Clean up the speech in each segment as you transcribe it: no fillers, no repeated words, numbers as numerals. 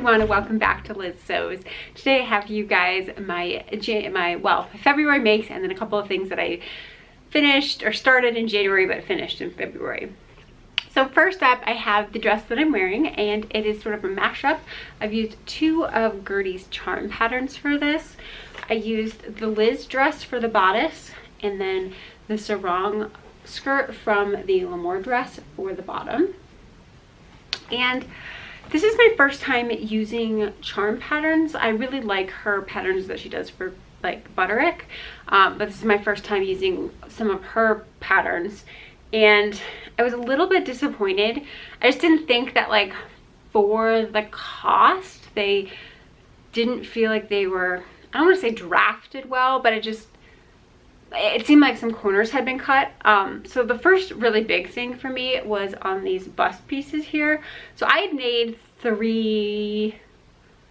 everyone, and welcome back to Liz Sews. Today I have for you guys my February makes, and then a couple of things that I finished or started in January but finished in February. So first up, I have the dress that I'm wearing, and it is sort of a mashup. I've used two of Gertie's charm patterns for this. I used the Liz dress for the bodice, and then the sarong skirt from the Lamour dress for the bottom. And this is my first time using charm patterns. I really like her patterns that she does for like Bodice, but this is my first time using some of her patterns, and I was a little bit disappointed. I just didn't think that, like, for the cost, they didn't feel like they were, I don't want to say drafted well, but it seemed like some corners had been cut. So the first really big thing for me was on these bust pieces here. So I had made I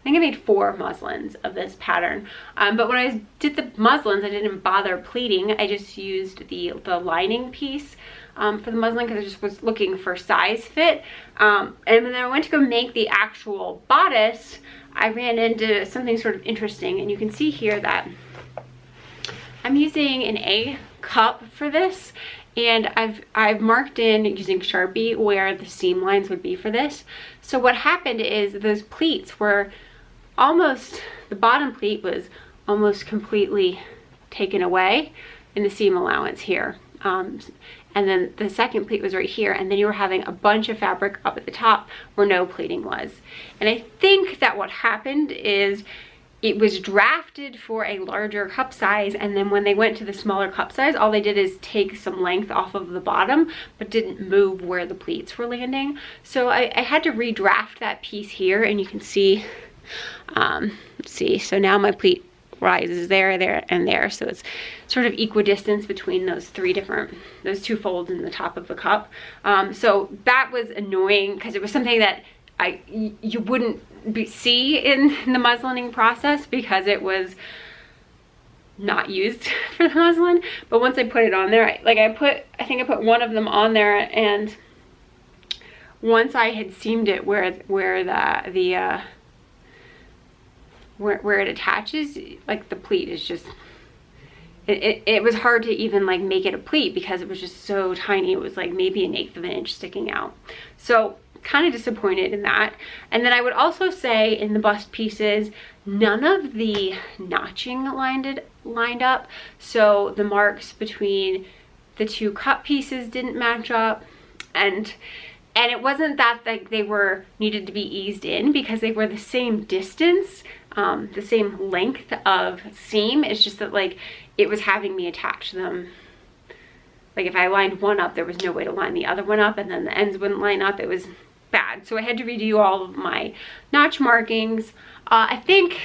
think I made 4 muslins of this pattern, but when I did the muslins, I didn't bother pleating. I just used the lining piece for the muslin because I just was looking for size fit. And then I went to go make the actual bodice. I ran into something sort of interesting, and you can see here that I'm using an A cup for this, and I've marked in using Sharpie where the seam lines would be for this. So what happened is those pleats were almost, the bottom pleat was almost completely taken away in the seam allowance here. And then the second pleat was right here, and then you were having a bunch of fabric up at the top where no pleating was. And I think that what happened is it was drafted for a larger cup size, and then when they went to the smaller cup size, all they did is take some length off of the bottom but didn't move where the pleats were landing. So I had to redraft that piece here, and you can see, let's see, so now my pleat rises there, there, and there, so it's sort of equidistance between those those two folds in the top of the cup. So that was annoying because it was something that you wouldn't see in the muslining process because it was not used for the muslin. But once I put it on there, I think I put one of them on there, and once I had seamed it where it attaches, like, the pleat is just, it was hard to even like make it a pleat because it was just so tiny. It was like maybe 1/8 of an inch sticking out. So kind of disappointed in that. And then I would also say in the bust pieces, none of the notching lined up. So the marks between the two cup pieces didn't match up, and it wasn't that like they needed to be eased in because they were the same distance, the same length of seam. It's just that, like, it was having me attach them. Like, if I lined one up, there was no way to line the other one up, and then the ends wouldn't line up. It was bad. So I had to redo all of my notch markings. I think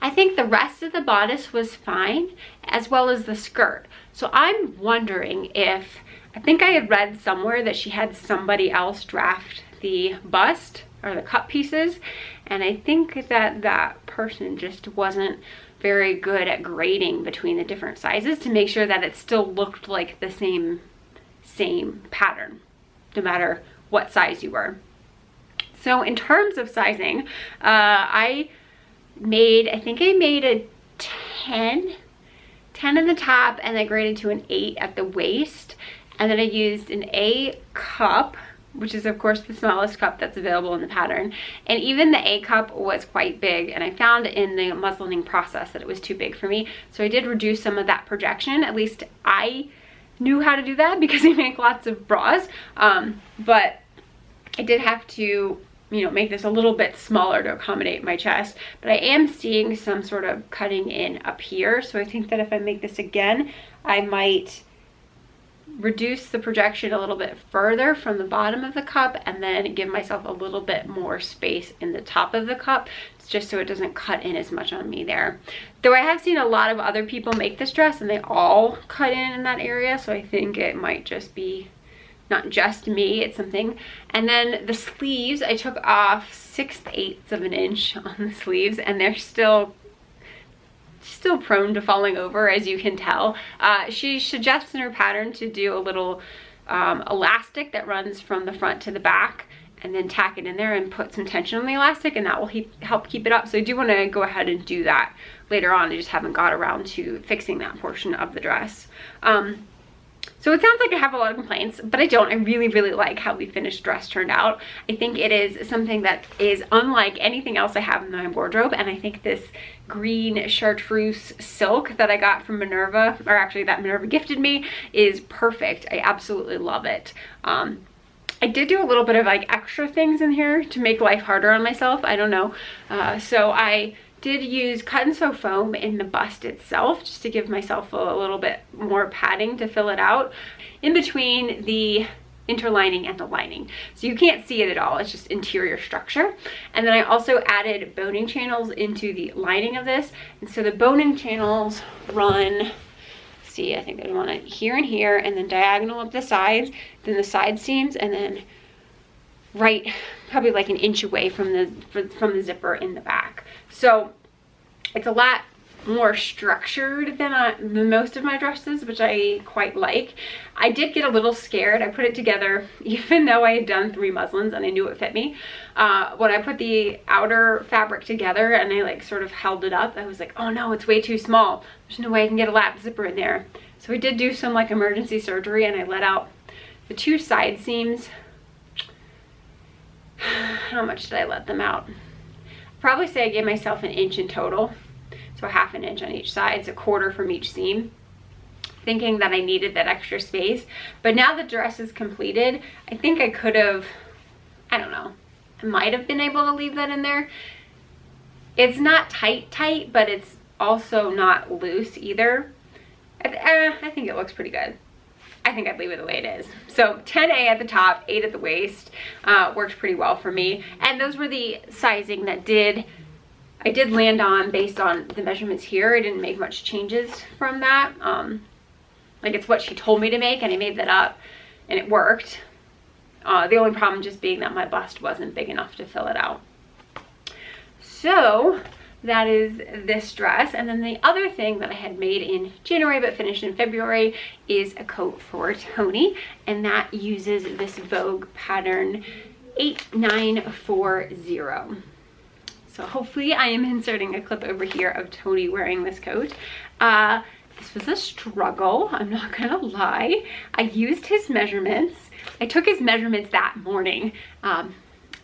the rest of the bodice was fine, as well as the skirt. So I'm wondering if, I think I had read somewhere that she had somebody else draft the bust or the cup pieces, and I think that person just wasn't very good at grading between the different sizes to make sure that it still looked like the same pattern, no matter what size you were. So in terms of sizing, I think I made a 10 at the top, and I graded to an 8 at the waist. And then I used an A cup, which is of course the smallest cup that's available in the pattern. And even the A cup was quite big, and I found in the muslining process that it was too big for me. So I did reduce some of that projection. At least I knew how to do that because I make lots of bras, but I did have to, you know, make this a little bit smaller to accommodate my chest. But I am seeing some sort of cutting in up here, so I think that if I make this again, I might reduce the projection a little bit further from the bottom of the cup, and then give myself a little bit more space in the top of the cup, just so it doesn't cut in as much on me there. Though I have seen a lot of other people make this dress and they all cut in that area, so I think it might just be not just me, it's something. And then the sleeves, I took off 6/8 of an inch on the sleeves, and they're still prone to falling over, as you can tell. She suggests in her pattern to do a little elastic that runs from the front to the back, and then tack it in there and put some tension on the elastic, and that will help keep it up. So I do want to go ahead and do that later on. I just haven't got around to fixing that portion of the dress. So it sounds like I have a lot of complaints, but I don't. I really, really like how the finished dress turned out. I think it is something that is unlike anything else I have in my wardrobe, and I think this green chartreuse silk that I got from Minerva, or actually that Minerva gifted me, is perfect. I absolutely love it. I did do a little bit of like extra things in here to make life harder on myself. I don't know. So I did use cut and sew foam in the bust itself, just to give myself a little bit more padding to fill it out in between the interlining and the lining. So you can't see it at all, it's just interior structure. And then I also added boning channels into the lining of this. And so the boning channels run, see, I think there's one here and here, and then diagonal up the sides, then the side seams, and then right probably like an inch away from the zipper in the back. So it's a lot more structured than most of my dresses, which I quite like. I did get a little scared. I put it together even though I had done 3 muslins and I knew it fit me. When I put the outer fabric together and I like sort of held it up, I was like, oh no, it's way too small. There's no way I can get a lap zipper in there. So we did do some like emergency surgery, and I let out the 2 side seams. How much did I let them out? I'd probably say I gave myself an inch in total. So a half an inch on each side, so a quarter from each seam, thinking that I needed that extra space. But now the dress is completed, I think I could have, I don't know, I might have been able to leave that in there. It's not tight, but it's also not loose either. I think it looks pretty good. I think I'd leave it the way it is. So 10A at the top, 8 at the waist, worked pretty well for me. And those were the sizing that I did land on based on the measurements here. I didn't make much changes from that. Like it's what she told me to make, and I made that up and it worked. The only problem just being that my bust wasn't big enough to fill it out. So that is this dress. And then the other thing that I had made in January but finished in February is a coat for Tony, and that uses this Vogue pattern 8940. So hopefully I am inserting a clip over here of Tony wearing this coat. This was a struggle, I'm not gonna lie. I used his measurements. I took his measurements that morning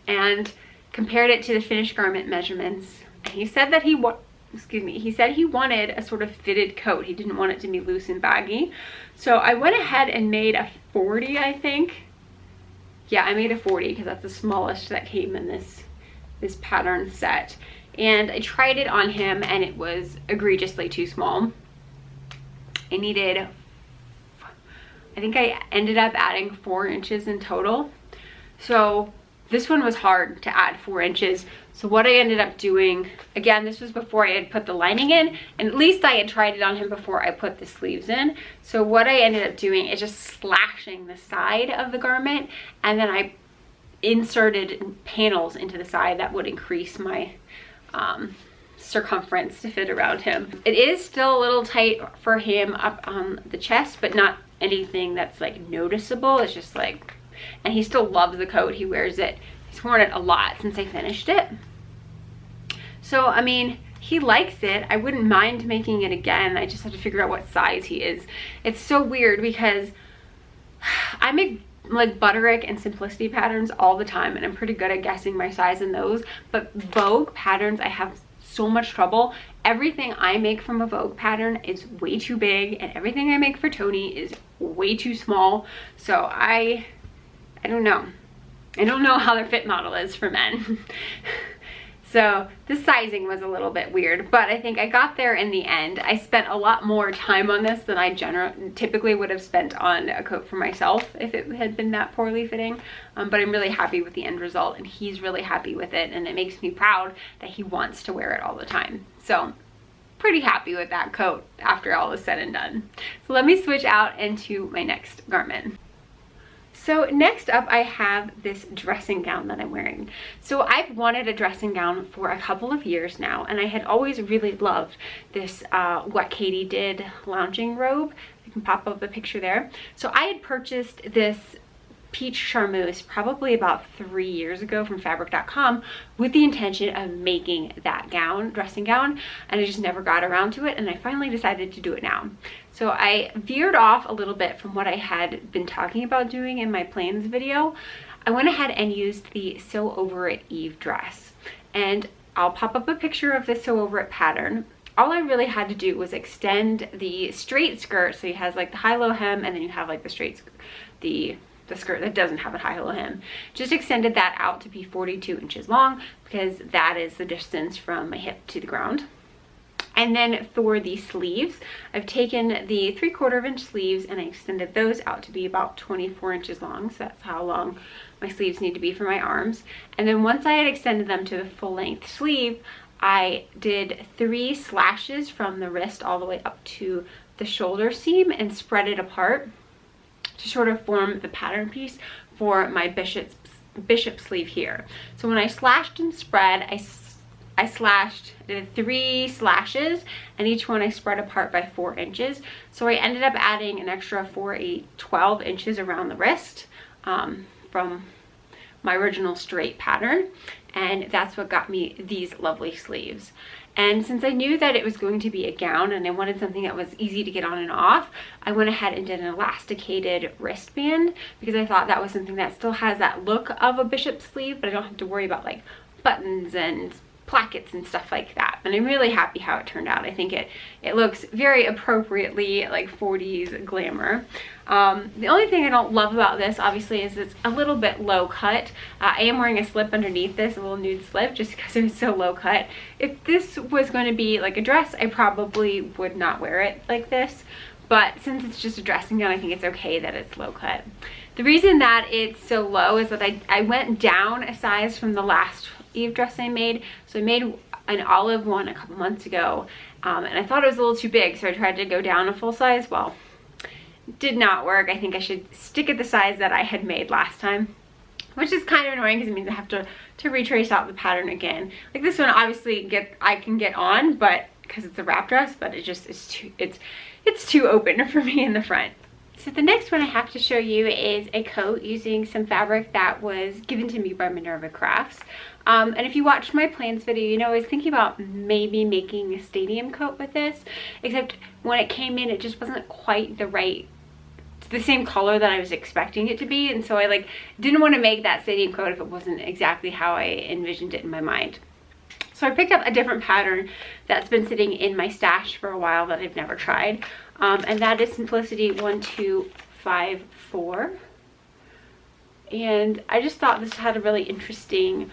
and compared it to the finished garment measurements. And he said that he wanted a sort of fitted coat. He didn't want it to be loose and baggy. So I went ahead and made a 40, I think. Yeah, I made a 40 because that's the smallest that came in this pattern set, and I tried it on him and it was egregiously too small. I think I ended up adding 4 inches in total. So this one was hard to add 4 inches. So what I ended up doing, again, this was before I had put the lining in, and at least I had tried it on him before I put the sleeves in. So what I ended up doing is just slashing the side of the garment, and then I inserted panels into the side that would increase my circumference to fit around him. It is still a little tight for him up on the chest, but not anything that's like noticeable. It's just like, and he still loves the coat. He wears it. He's worn it a lot since I finished it. So, I mean, he likes it. I wouldn't mind making it again. I just have to figure out what size he is. It's so weird because I make like Butterick and Simplicity patterns all the time, and I'm pretty good at guessing my size in those, but Vogue patterns I have so much trouble. Everything I make from a Vogue pattern is way too big, and everything I make for Tony is way too small. So I don't know how their fit model is for men. So the sizing was a little bit weird, but I think I got there in the end. I spent a lot more time on this than I typically would have spent on a coat for myself if it had been that poorly fitting. But I'm really happy with the end result, and he's really happy with it, and it makes me proud that he wants to wear it all the time. So pretty happy with that coat after all is said and done. So let me switch out into my next garment. So next up I have this dressing gown that I'm wearing. So I've wanted a dressing gown for a couple of years now, and I had always really loved this What Katie Did lounging robe. You can pop up the picture there. So I had purchased this peach charmeuse probably about 3 years ago from fabric.com with the intention of making that gown, dressing gown, and I just never got around to it, and I finally decided to do it now. So I veered off a little bit from what I had been talking about doing in my plans video. I went ahead and used the Sew Over It Eve dress, and I'll pop up a picture of the Sew Over It pattern. All I really had to do was extend the straight skirt, so it has like the high-low hem, and then you have like the straight the skirt that doesn't have a high-low hem. Just extended that out to be 42 inches long because that is the distance from my hip to the ground. And then for the sleeves, I've taken the 3/4 inch sleeves and I extended those out to be about 24 inches long. So that's how long my sleeves need to be for my arms. And then once I had extended them to the full length sleeve, I did 3 slashes from the wrist all the way up to the shoulder seam and spread it apart to sort of form the pattern piece for my bishop sleeve here. So when I slashed and spread, I did 3 slashes, and each one I spread apart by 4 inches. So I ended up adding an extra 12 inches around the wrist from my original straight pattern, and that's what got me these lovely sleeves. And since I knew that it was going to be a gown and I wanted something that was easy to get on and off, I went ahead and did an elasticated wristband because I thought that was something that still has that look of a bishop sleeve, but I don't have to worry about like buttons and plackets and stuff like that. And I'm really happy how it turned out. I think it looks very appropriately like 40s glamour. The only thing I don't love about this obviously is it's a little bit low cut. I am wearing a slip underneath this, a little nude slip, just because it was so low cut. If this was going to be like a dress, I probably would not wear it like this, but since it's just a dressing gown, I think it's okay that it's low cut. The reason that it's so low is that I went down a size from the last Eve dress I made. So I made an olive one a couple months ago, and I thought it was a little too big, so I tried to go down a full size. Well, it did not work. I think I should stick at the size that I had made last time, which is kind of annoying because it means I have to retrace out the pattern again. Like this one, obviously I can get on, but because it's a wrap dress, but it's too open for me in the front. So the next one I have to show you is a coat using some fabric that was given to me by Minerva Crafts. And if you watched my plans video, you know I was thinking about maybe making a stadium coat with this, except when it came in, it just wasn't quite the same color that I was expecting it to be, and so I like didn't want to make that stadium coat if it wasn't exactly how I envisioned it in my mind. So I picked up a different pattern that's been sitting in my stash for a while that I've never tried, and that is Simplicity 1254. And I just thought this had a really interesting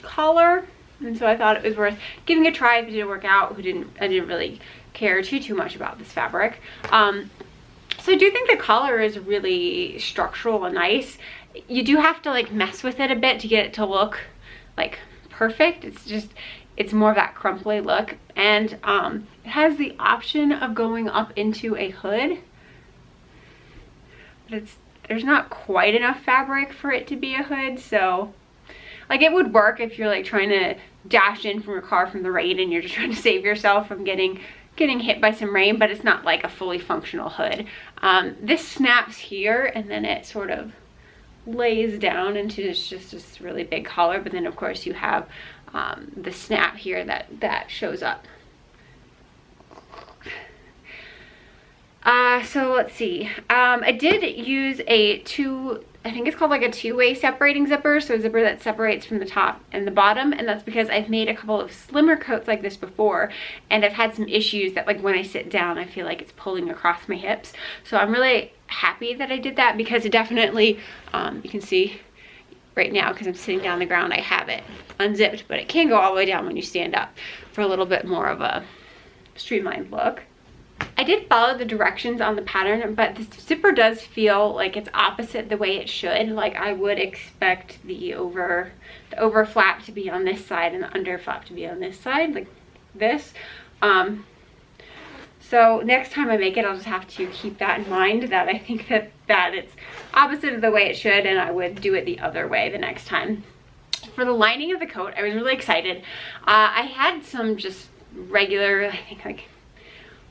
collar, and so I thought it was worth giving a try if it didn't work out. I didn't really care too much about this fabric. So I do think the collar is really structural and nice. You do have to like mess with it a bit to get it to look like perfect. It's more of that crumply look, and it has the option of going up into a hood, but there's not quite enough fabric for it to be a hood. So like it would work if you're like trying to dash in from your car from the rain and you're just trying to save yourself from getting hit by some rain, but it's not like a fully functional hood. This snaps here and then it sort of lays down into just this really big collar, but then of course you have the snap here that shows up. So let's see. I did use I think it's called like a two-way separating zipper, so a zipper that separates from the top and the bottom, and that's because I've made a couple of slimmer coats like this before, and I've had some issues that like when I sit down I feel like it's pulling across my hips. So I'm really happy that I did that because it definitely, you can see right now because I'm sitting down on the ground, I have it unzipped, but it can go all the way down when you stand up for a little bit more of a streamlined look. I did follow the directions on the pattern, but the zipper does feel like it's opposite the way it should. Like I would expect the over flap to be on this side and the under flap to be on this side, like this. So next time I make it, I'll just have to keep that in mind, that I think that it's opposite of the way it should, and I would do it the other way the next time. For the lining of the coat, I was really excited. I had some just regular, I think like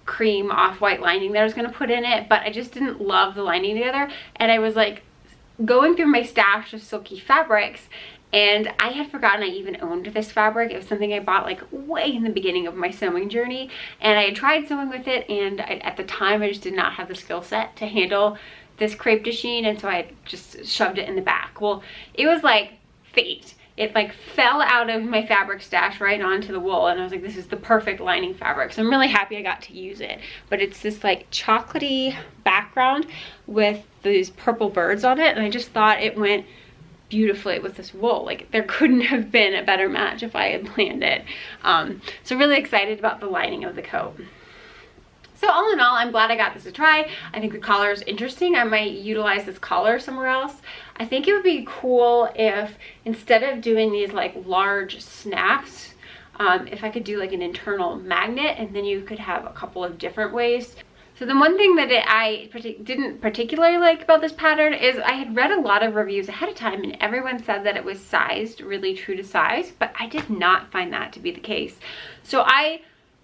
cream off-white lining that I was going to put in it, but I just didn't love the lining together, and I was like going through my stash of silky fabrics, and I had forgotten I even owned this fabric. It was something I bought like way in the beginning of my sewing journey, and I had tried sewing with it, and at the time I just did not have the skill set to handle this crepe de chine, and so I just shoved it in the back. Well, it was like fate. It like fell out of my fabric stash right onto the wool, and I was like, this is the perfect lining fabric. So I'm really happy I got to use it. But it's this like chocolatey background with these purple birds on it, and I just thought it went beautifully with this wool. Like, there couldn't have been a better match if I had planned it. So really excited about the lining of the coat. So all in all, I'm glad I got this to try. I think the collar is interesting. I might utilize this collar somewhere else. I think it would be cool if, instead of doing these like large snaps, if I could do like an internal magnet, and then you could have a couple of different ways. So the one thing that I didn't particularly like about this pattern is I had read a lot of reviews ahead of time, and everyone said that it was sized really true to size, but I did not find that to be the case. So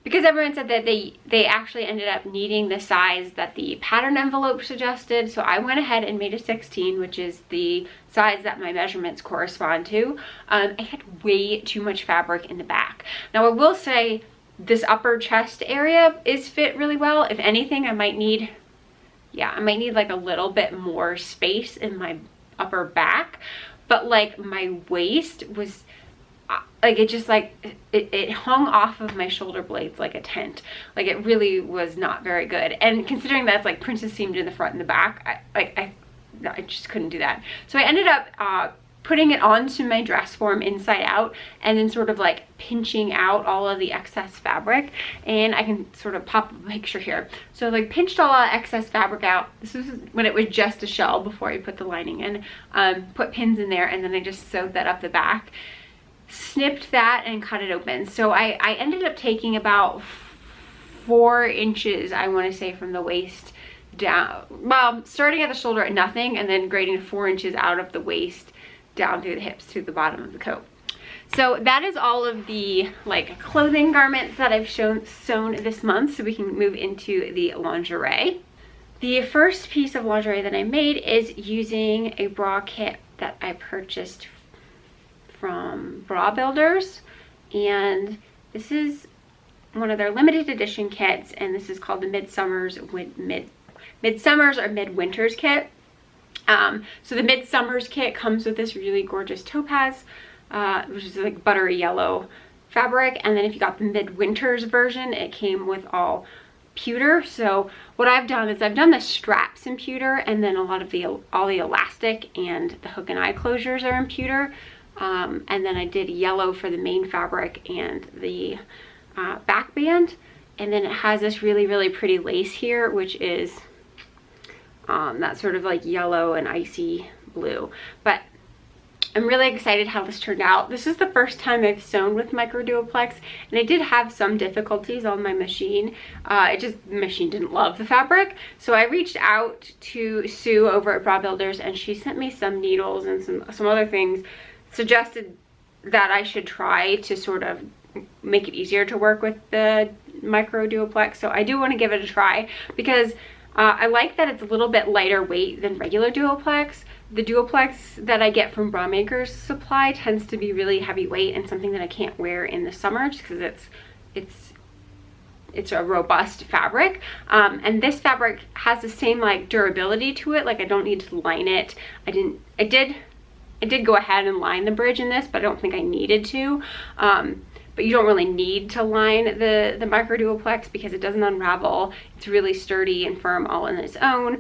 because everyone said that they actually ended up needing the size that the pattern envelope suggested, so I went ahead and made a 16, which is the size that my measurements correspond to. I had way too much fabric in the back. Now I will say this upper chest area is fit really well. If anything, I might need like a little bit more space in my upper back, but like my waist was like, it just like it hung off of my shoulder blades like a tent. Like, it really was not very good, and considering that's like princess seamed in the front and the back, I just couldn't do that. So I ended up putting it onto my dress form inside out, and then sort of like pinching out all of the excess fabric. And I can sort of pop a picture here. So like pinched all that excess fabric out. This was when it was just a shell before I put the lining in. Put pins in there, and then I just sewed that up the back, snipped that, and cut it open. So I ended up taking about 4 inches, I want to say, from the waist down. Well, starting at the shoulder at nothing, and then grading 4 inches out of the waist down through the hips to the bottom of the coat. So that is all of the like clothing garments that I've sewn this month, so we can move into the lingerie. The first piece of lingerie that I made is using a bra kit that I purchased from Bra Builders, and this is one of their limited edition kits, and this is called the Midsummers or Midwinters Kit. So the Midsummers Kit comes with this really gorgeous topaz, which is like buttery yellow fabric, and then if you got the Midwinters version, it came with all pewter. So what I've done is I've done the straps in pewter, and then a lot of all the elastic and the hook and eye closures are in pewter. And then I did yellow for the main fabric and the back band, and then it has this really, really pretty lace here, which is that sort of like yellow and icy blue. But I'm really excited how this turned out. This is the first time I've sewn with micro duoplex, and I did have some difficulties on my machine. The machine didn't love the fabric, so I reached out to Sue over at Bra Builders, and she sent me some needles and some other things, suggested that I should try to sort of make it easier to work with the micro duoplex. So I do want to give it a try, because I like that it's a little bit lighter weight than regular duoplex. The duoplex that I get from Bra Maker's Supply tends to be really heavyweight and something that I can't wear in the summer just because it's a robust fabric. And this fabric has the same like durability to it. Like, I don't need to line it. I did go ahead and line the bridge in this, but I don't think I needed to. But you don't really need to line the micro duoplex because it doesn't unravel. It's really sturdy and firm all on its own.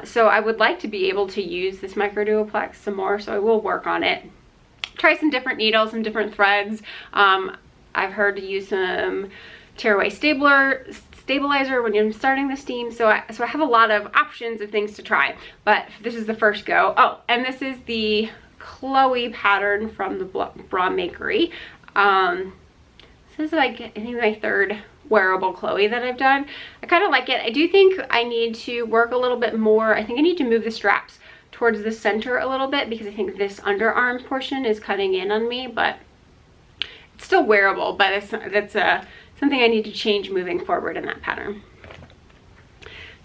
So I would like to be able to use this micro duoplex some more, so I will work on it. Try some different needles, some different threads. I've heard to use some tearaway stabilizer when you're starting the steam. So I have a lot of options of things to try, but this is the first go. Oh, and this is the Chloe pattern from the Bra Makery. This is like, I think, my 3rd wearable Chloe that I've done. I kind of like it. I do think I need to work a little bit more. I think I need to move the straps towards the center a little bit, because I think this underarm portion is cutting in on me, but it's still wearable, but that's something I need to change moving forward in that pattern.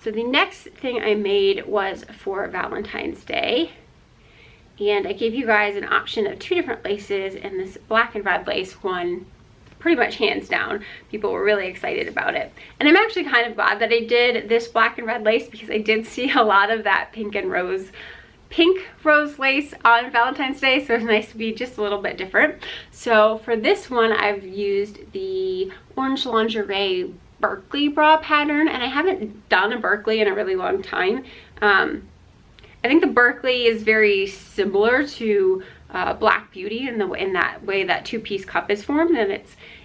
So the next thing I made was for Valentine's Day. And I gave you guys an option of 2 different laces, and this black and red lace one pretty much hands down. People were really excited about it. And I'm actually kind of glad that I did this black and red lace, because I did see a lot of that pink rose lace on Valentine's Day, so it's nice to be just a little bit different. So for this one, I've used the Orange Lingerie Berkeley Bra pattern, and I haven't done a Berkeley in a really long time. I think the Berkeley is very similar to Black Beauty in that way that 2-piece cup is formed, and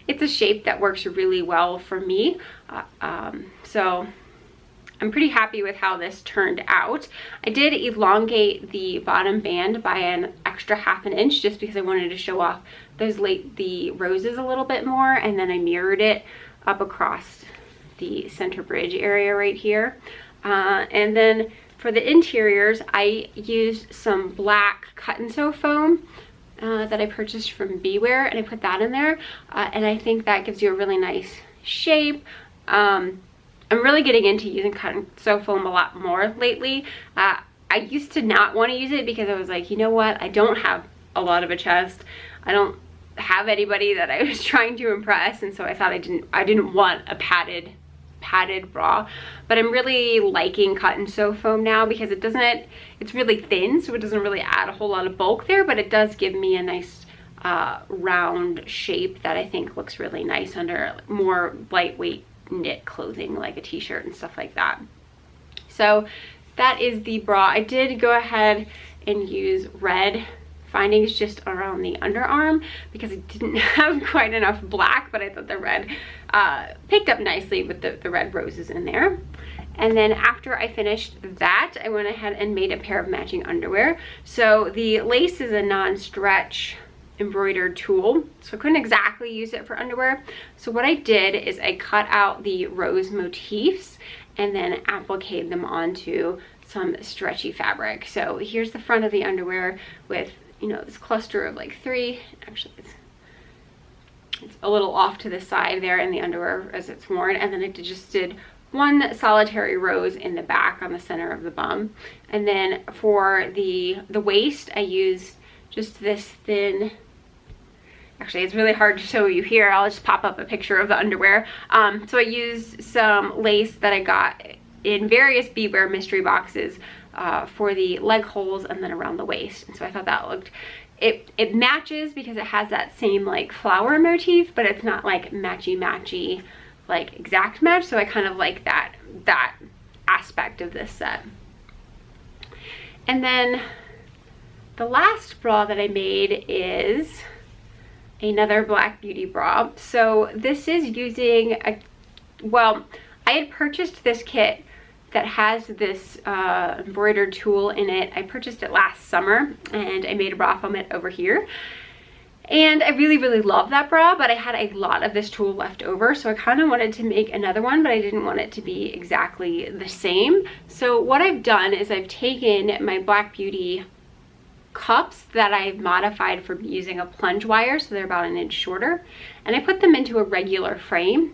it's a shape that works really well for me. So I'm pretty happy with how this turned out. I did elongate the bottom band by an extra 1/2 inch just because I wanted to show off the roses a little bit more, and then I mirrored it up across the center bridge area right here. And then for the interiors, I used some black cut and sew foam that I purchased from Beware, and I put that in there, and I think that gives you a really nice shape. I'm really getting into using cut and sew foam a lot more lately. I used to not want to use it because I was like, you know what, I don't have a lot of a chest. I don't have anybody that I was trying to impress, and so I thought I didn't want a padded bra. But I'm really liking cut and sew foam now because it's really thin, so it doesn't really add a whole lot of bulk there, but it does give me a nice round shape that I think looks really nice under more lightweight knit clothing like a t-shirt and stuff like that. So that is the bra. I did go ahead and use red findings just around the underarm because I didn't have quite enough black, but I thought the red picked up nicely with the red roses in there. And then after I finished that, I went ahead and made a pair of matching underwear. So the lace is a non-stretch embroidered tulle, so I couldn't exactly use it for underwear. So what I did is I cut out the rose motifs and then appliqued them onto some stretchy fabric. So here's the front of the underwear with, you know, this cluster of like 3. Actually, it's a little off to the side there in the underwear as it's worn, and then I just did 1 solitary rose in the back on the center of the bum. And then for the waist, I used just this thin, actually it's really hard to show you here, I'll just pop up a picture of the underwear. So I used some lace that I got in various Beware mystery boxes for the leg holes and then around the waist. And so I thought that looked, it matches because it has that same like flower motif, but it's not like matchy like exact match. So I kind of like that aspect of this set. And then the last bra that I made is another Black Beauty bra. So this is using I had purchased this kit that has this embroidered tulle in it. I purchased it last summer and I made a bra from it over here. And I really love that bra, but I had a lot of this tulle left over, so I kind of wanted to make another one, but I didn't want it to be exactly the same. So what I've done is I've taken my Black Beauty cups that I've modified from using a plunge wire, so they're about 1 inch shorter, and I put them into a regular frame,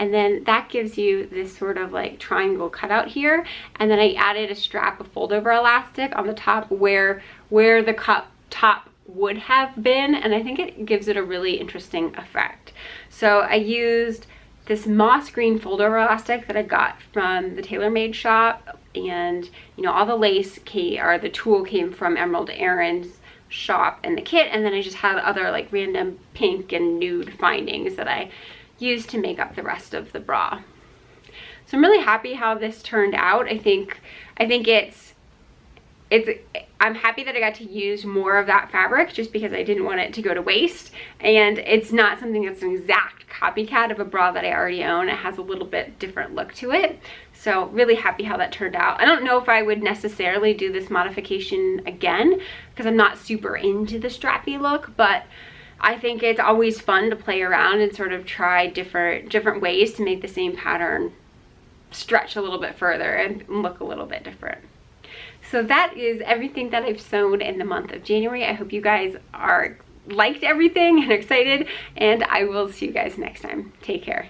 and then that gives you this sort of like triangle cutout here, and then I added a strap of fold over elastic on the top where the cup top would have been, and I think it gives it a really interesting effect. So I used this moss green fold over elastic that I got from the Tailor Made Shoppe, and you know, all the lace the tulle came from Emerald Erin's shop in the kit, and then I just had other like random pink and nude findings that I used to make up the rest of the bra. So I'm really happy how this turned out. I think I'm happy that I got to use more of that fabric just because I didn't want it to go to waste, and it's not something that's an exact copycat of a bra that I already own. It has a little bit different look to it, so really happy how that turned out. I don't know if I would necessarily do this modification again because I'm not super into the strappy look, but I think it's always fun to play around and sort of try different ways to make the same pattern stretch a little bit further and look a little bit different. So that is everything that I've sewn in the month of January. I hope you guys liked everything and excited, and I will see you guys next time. Take care.